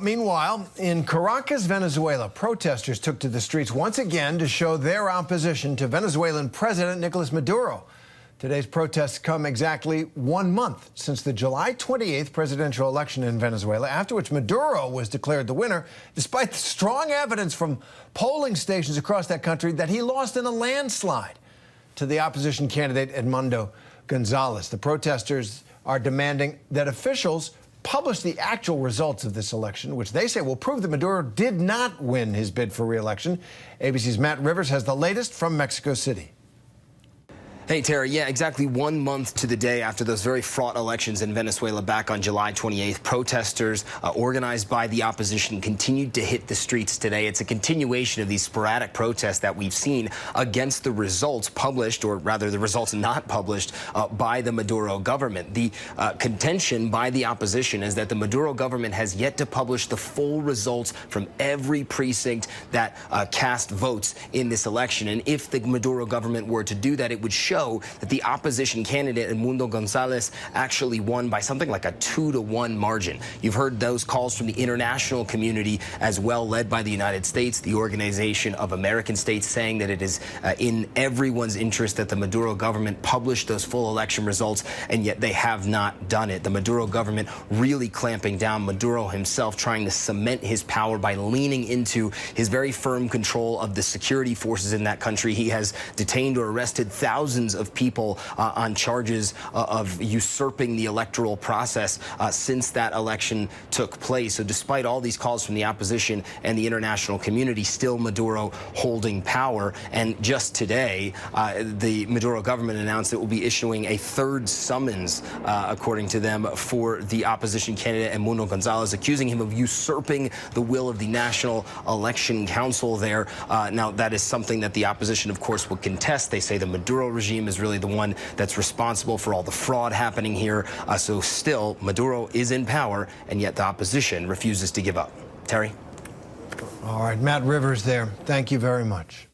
Meanwhile, in Caracas, Venezuela, protesters took to the streets once again to show their opposition to Venezuelan President Nicholas Maduro. Today's protests come exactly 1 month since the July 28th presidential election in Venezuela, after which Maduro was declared the winner, despite the strong evidence from polling stations across that country that he lost in a landslide to the opposition candidate Edmundo Gonzalez. The protesters are demanding that officials publish the actual results of this election, which they say will prove that Maduro did not win his bid for re-election. ABC's Matt Rivers has the latest from Mexico City. Hey, Terry. Yeah, exactly 1 month to the day after those very fraught elections in Venezuela back on July 28th, protesters organized by the opposition continued to hit the streets today. It's a continuation of these sporadic protests that we've seen against the results published, or rather the results not published, by the Maduro government. The contention by the opposition is that the Maduro government has yet to publish the full results from every precinct that cast votes in this election. And if the Maduro government were to do that, it would show that the opposition candidate, Edmundo Gonzalez, actually won by something like a 2-to-1 margin. You've heard those calls from the international community as well, led by the United States, the Organization of American States, saying that it is in everyone's interest that the Maduro government publish those full election results, and yet they have not done it. The Maduro government really clamping down, Maduro himself trying to cement his power by leaning into his very firm control of the security forces in that country. He has detained or arrested thousands of people on charges of usurping the electoral process since that election took place. So despite all these calls from the opposition and the international community, still Maduro holding power. And just today, the Maduro government announced it will be issuing a third summons, according to them, for the opposition candidate Edmundo Gonzalez, accusing him of usurping the will of the National Election Council there. Now, that is something that the opposition, of course, will contest. They say the Maduro regime is really the one that's responsible for all the fraud happening here. So still, Maduro is in power, and yet the opposition refuses to give up. Terry? All right, Matt Rivers there. Thank you very much.